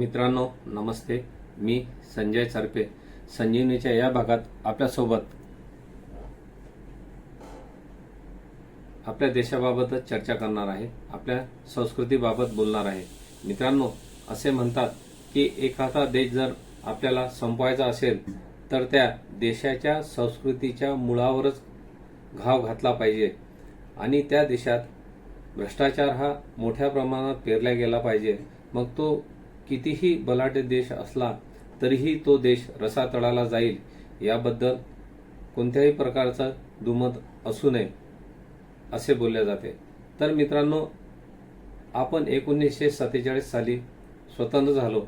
मित्रांनो नमस्ते. मी संजय सरपे संजीवनीच्या या भागात आपल्यासोबत आपल्या देशाबाबतच चर्चा करणार आहे. आपल्या संस्कृतीबाबत बोलणार आहे. मित्रांनो, असे म्हणतात की एखादा देश जर आपल्याला संपवायचा असेल तर त्या देशाच्या संस्कृतीच्या मुळावरच घाव घातला पाहिजे आणि त्या देशात भ्रष्टाचार हा मोठ्या प्रमाणात पेरला गेला पाहिजे. मग तो कितीही बलाढ्य देश असला तरीही तो देश रसातळाला जाईल याबद्दल कोणत्याही प्रकारचा दुमत असू नये असे बोलले जाते. तर मित्रांनो, आपण 1947 साली स्वतंत्र झालो.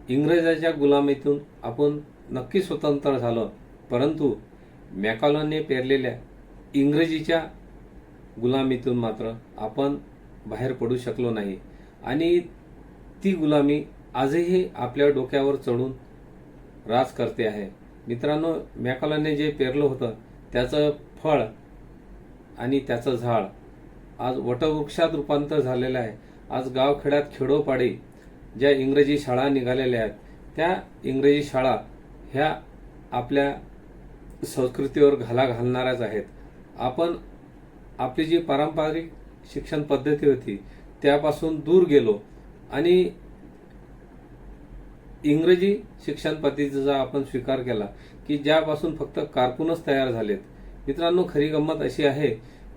इंग्रजांच्या गुलामीतून आपण नक्की स्वतंत्र झालो, परंतु मॅकॉलनने पेरलेल्या इंग्रजीच्या गुलामीतून मात्र आपण बाहेर पडू शकलो नाही आणि ती गुलामी आजही आपल्या डोक्यावर चढून राज करते आहे. मित्रांनो, मॅकॉलनने जे पेरलं होतं त्याचं फळ आणि त्याचं झाड आज वटवृक्षात रूपांतर झालेलं आहे. आज गावखेड्यात खेडोपाडी ज्या इंग्रजी शाळा निघालेल्या आहेत त्या इंग्रजी शाळा ह्या आपल्या संस्कृतीवर घाला घालणाऱ्याच आहेत. आपण आपली जी पारंपरिक शिक्षण पद्धती होती त्यापासून दूर गेलो आणि इंग्रजी शिक्षण पद्धतीचा आपण स्वीकार केला की ज्यापासून फक्त कारकूनच तयार झालेत. मित्रांनो, खरी गंमत अशी आहे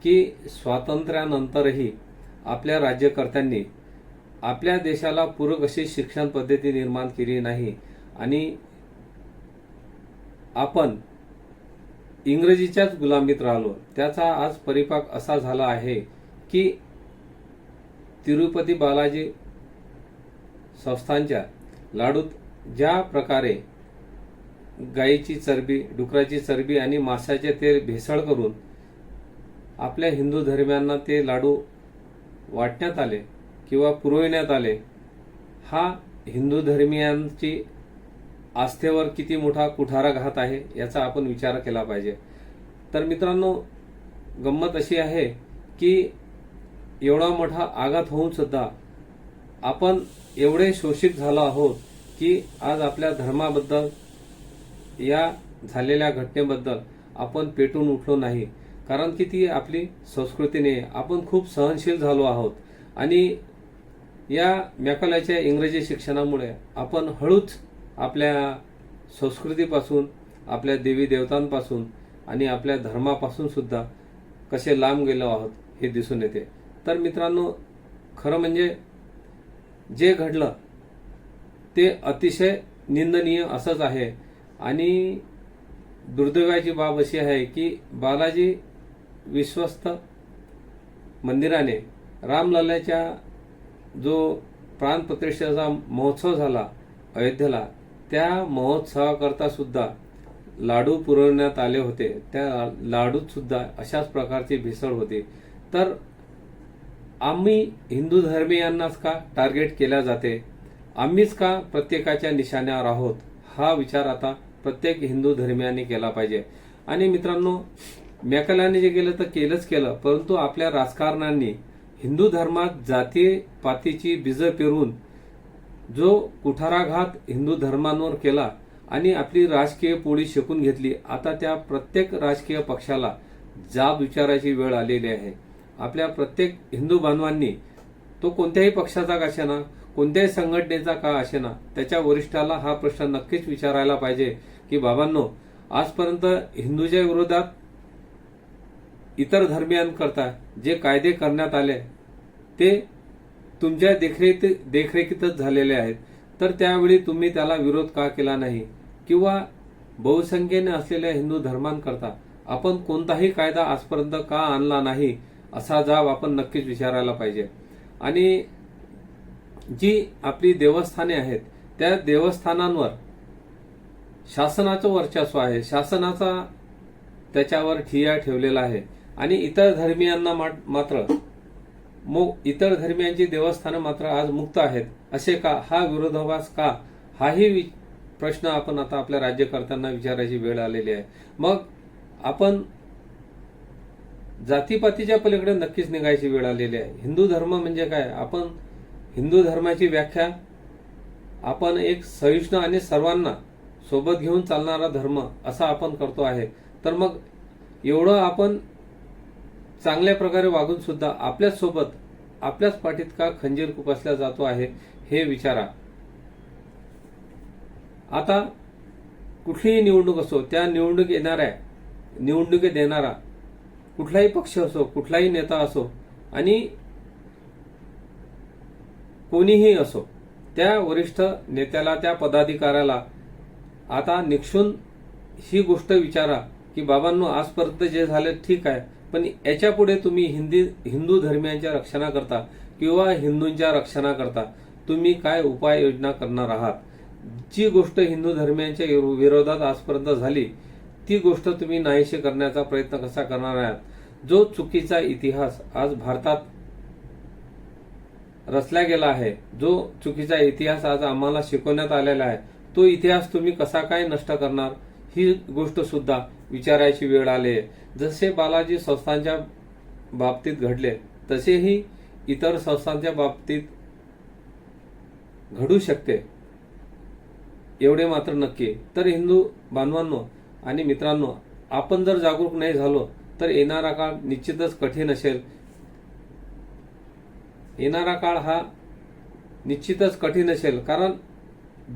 की स्वातंत्र्यानंतरही आपल्या राज्यकर्त्यांनी आपल्या देशाला पूरक अशी शिक्षण पद्धती निर्माण केली नाही आणि आपण इंग्रजीच्याच गुलामीत राहिलो. त्याचा आज परिपाक असा झाला आहे की तिरुपती बालाजी संस्थांच्या लाडूत ज्या प्रकारे गायीची चरबी, डुकराची चरबी आणि माशाचे तेल भेसळ करून आपल्या हिंदू धर्मियांना ते लाडू वाटण्यात आले किंवा पुरविण्यात आले, हा हिंदू धर्मियांची आस्थेवर किती मोठा कुठाराघात आहे याचा आपण विचार केला पाहिजे. तर मित्रांनो, गंमत अशी आहे की एवढा मोठा आघात होऊन सुद्धा आपण एवढे शोषित झालो आहोत की आज आपल्या धर्माबद्दल, या झालेल्या घटनेबद्दल आपण पेटून उठलो नाही. कारण की ती आपली संस्कृतीने आपण खूप सहनशील झालो आहोत आणि या मॅकॉलनच्या इंग्रजी शिक्षणामुळे आपण हळूच आपल्या संस्कृतीपासून, आपल्या देवी देवतांपासून आणि आपल्या धर्मापासून सुद्धा कसे लांब गेलो आहोत हे दिसून येते. तर मित्रांनो, खरं म्हणजे जे घडलं ते अतिशय निंदनीय असंच आहे आणि दुर्दैवाची बाब अशी आहे की बालाजी विश्वस्त मंदिराने रामलल्लाच्या जो प्राणप्रतिष्ठेचा महोत्सव झाला अयोध्येला, त्या महोत्सवाकरता सुद्धा लाडू पुरवण्यात आले होते. त्या लाडूत सुद्धा अशाच प्रकारची भेसळ होती. तर आम्ही हिंदू धर्मीयांनाच का टार्गेट केल्या जाते, आम्हीच का प्रत्येकाच्या निशाण्यावर आहोत, हा विचार आता प्रत्येक हिंदू धर्मियांनी केला पाहिजे. आणि मित्रांनो, मॅकॉलनने जे केलं तर केलं, परंतु आपल्या राजकारण्यांनी हिंदू धर्मात जातीपातीची बीजं पेरून जो कुठाराघात हिंदू धर्मांवर केला आणि आपली राजकीय पोळी शेकून घेतली, आता त्या प्रत्येक राजकीय पक्षाला जाब विचारायची वेळ आलेली आहे. आपल्या प्रत्येक हिंदू बांधवांनी, तो कोणत्याही पक्षाचा का असेना, कोणत्याही संघटनेचा का असेना, त्याच्या वरिष्ठाला हा प्रश्न नक्कीच विचारायला पाहिजे की बाबांनो, आजपर्यंत हिंदूच्या विरोधात इतर धर्मियांकरता जे कायदे करण्यात आले ते तुमच्या देखरेखीतच झालेले आहेत. तर त्यावेळी तुम्ही त्याला विरोध का केला नाही किंवा बहुसंख्येने असलेल्या हिंदू धर्मांकरता आपण कोणताही कायदा आजपर्यंत का आणला नाही, असा जाब आपण नक्कीच विचारायला पाहिजे. आणि जी आपली देवस्थाने आहेत त्या देवस्थानांवर शासनाचं वर्चस्व आहे, शासनाचा त्याच्यावर ठिय्या ठेवलेला आहे आणि इतर धर्मियांना मात्र इतर धर्मियांची देवस्थानं मात्र आज मुक्त आहेत. असे का, हा विरोधाभास का, हाही प्रश्न आपण आता आपल्या राज्यकर्त्यांना विचारायची वेळ आलेली आहे. मग आपण जातीपातीच्या पलीकडे नक्कीच निघायची वेळ आलेली आहे. हिंदू धर्म म्हणजे काय, आपण हिंदू धर्माची व्याख्या आपण एक सहिष्णू आणि सर्वांना सोबत घेऊन चालणारा धर्म असा आपण करतो आहे, तर मग एवढं आपण चांगल्या प्रकारे वागून सुद्धा आपल्याच सोबत आपल्याच पाठीत का खंजीर खुपसला जातो आहे हे विचारा. आता कुठलीही निवडणूक असो, त्या निवडणुकीत देणारा कुठलाही पक्ष असो, कुठलाही नेता असो आणि कोणीही असो, त्या वरिष्ठ नेत्याला, त्या पदाधिकाऱ्याला आता निक्षून ही गोष्ट विचारा की बाबांनो, आजपर्यंत जे झाले ठीक आहे, पण याच्या पुढे तुम्ही हिंदू धर्मियांच्या रक्षणाकरता किंवा हिंदूंच्या रक्षणाकरता तुम्ही काय उपाययोजना करणार आहात. जी गोष्ट हिंदू धर्मियांच्या विरोधात आजपर्यंत झाली ती गोष्ट तुम्ही नाहीशी करण्याचा प्रयत्न कसा करणार आहात. जो चुकीचा इतिहास आज भारतात रचला गेला आहे, जो चुकीचा इतिहास आज आम्हाला शिकवण्यात आलेला आहे, तो इतिहास तुम्ही कसा काय नष्ट करणार ही गोष्ट सुद्धा विचारायची वेळ आली आहे. जसे बालाजी संस्थांच्या बाबतीत घडले तसेही इतर संस्थांच्या बाबतीत घडू शकते, एवढे मात्र नक्की. तर हिंदू बांधवांनो आणि मित्रांनो, आपण जर जागरूक नाही झालो तर येणारा काळ निश्चितच कठीण असेल. येणारा काळ हा निश्चितच कठीण असेल, कारण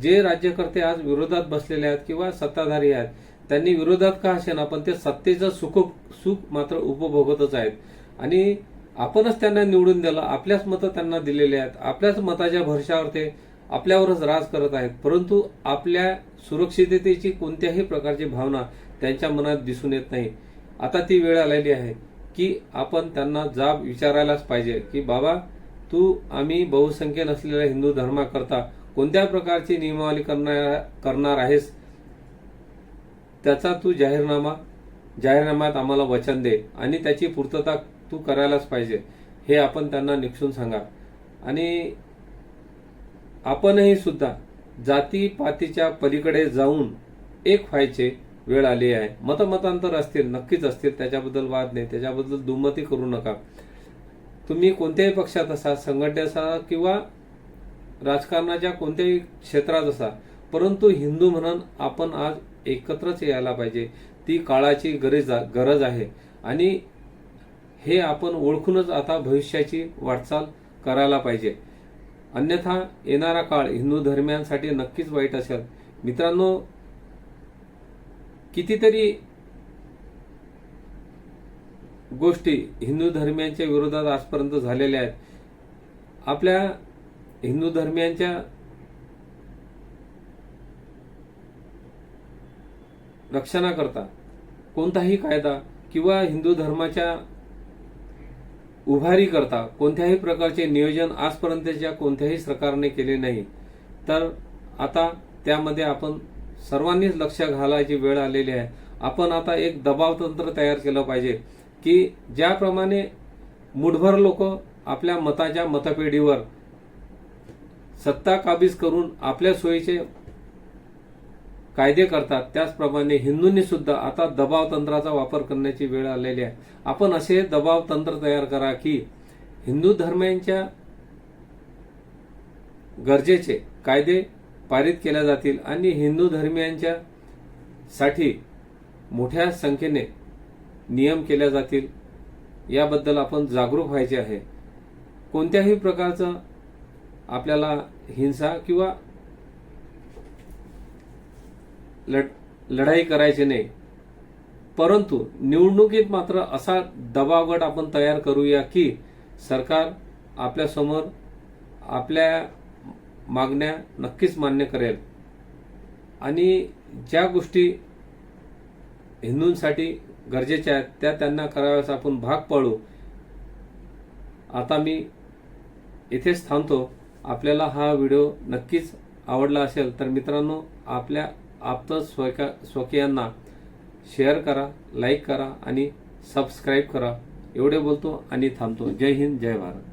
जे राज्यकर्ते आज विरोधात बसलेले आहेत किंवा सत्ताधारी आहेत त्यांनी विरोधात का असेना पण ते सत्तेचं सुख मात्र उपभोगतच आहेत. आणि आपणच त्यांना निवडून दिलं, आपल्याच मतं त्यांना दिलेले आहेत, आपल्याच मताच्या भरशावर ते आपल्यावरच राज करत आहेत, परंतु आपल्या सुरक्षिततेची कोणत्याही प्रकारची भावना त्यांच्या मनात दिसून येत नाही. आता ती वेळ आलेली आहे की आपण त्यांना जाब विचारायलाच पाहिजे की बाबा, तू आम्ही बहुसंख्य नसलेल्या हिंदू धर्माकरता कोणत्या प्रकारची नियमावली करणार आहेस, त्याचा तू जाहीरनाम्यात आम्हाला वचन दे आणि त्याची पूर्तता तू करायलाच पाहिजे, हे आपण त्यांना निक्षून सांगा. आणि आपणही सुद्धा जातीपातीच्या पलीकडे जाऊन एक व्हायचे वेळ आली आहे. मतमतांतर असतील, नक्कीच असतील, त्याच्याबद्दल वाद नाही, त्याच्याबद्दल दुमती करू नका. तुम्ही कोणत्याही पक्षात असा, संघटनेत असा किंवा राजकारणाच्या कोणत्याही क्षेत्रात असा, परंतु हिंदू म्हणून आपण आज एकत्रच यायला पाहिजे. ती काळाची गरज आहे आणि हे आपण ओळखूनच आता भविष्याची वाटचाल करायला पाहिजे. अन्यथा येणारा काळ हिंदू धर्मियांसाठी नक्कीच वाईट असेल. मित्रांनो, कितीतरी गोष्टी हिंदू धर्मियांच्या विरोधात आजपर्यंत झालेल्या आहेत. आपल्या हिंदू धर्मियांच्या रक्षणाकरता कोणताही कायदा किंवा हिंदू धर्माच्या उभारी करता कोणत्याही प्रकारचे नियोजन आजपर्यंतच्या कोणत्याही सरकारने केले नाही. तर आता त्यामध्ये आपण सर्वांनीच लक्ष घालायची वेळ आलेली आहे. आपण आता एक दबाव तंत्र तयार केलं पाहिजे की ज्याप्रमाणे मुठभर लोक आपल्या मताच्या मतपेढीवर सत्ता काबीज करून आपल्या सोयीचे कायदे करतात, त्याचप्रमाणे हिंदूंनी सुद्धा आता दबाव तंत्राचा वापर करण्याची वेळ आलेली आहे. आपण असे दबाव तंत्र तयार करा की हिंदू धर्मियांच्या गरजेचे कायदे पारित केले जातील आणि हिंदू धर्मियांच्या साठी मोठ्या संख्येने नियम केले जातील. याबद्दल आपण जागरूक व्हायचे आहे. कोणत्याही प्रकारचं आपल्याला हिंसा किंवा लढाई करायची नाही, परंतु निवडणुकीत मात्र असा दबावगट आपण तयार करूया की सरकार आपल्यासमोर आपल्या मागण्या नक्कीच मान्य करेल आणि ज्या गोष्टी हिंदूंसाठी गरजेच्या आहेत त्या त्यांना कराव्यास आपण भाग पाडू. आता मी इथेच थांबतो. आपल्याला हा व्हिडिओ नक्कीच आवडला असेल तर मित्रांनो, आपल्या आप्त स्वकीयांना शेअर करा, लाईक करा आणि सबस्क्राईब करा. एवढे बोलतो आणि थांबतो. जय हिंद, जय भारत.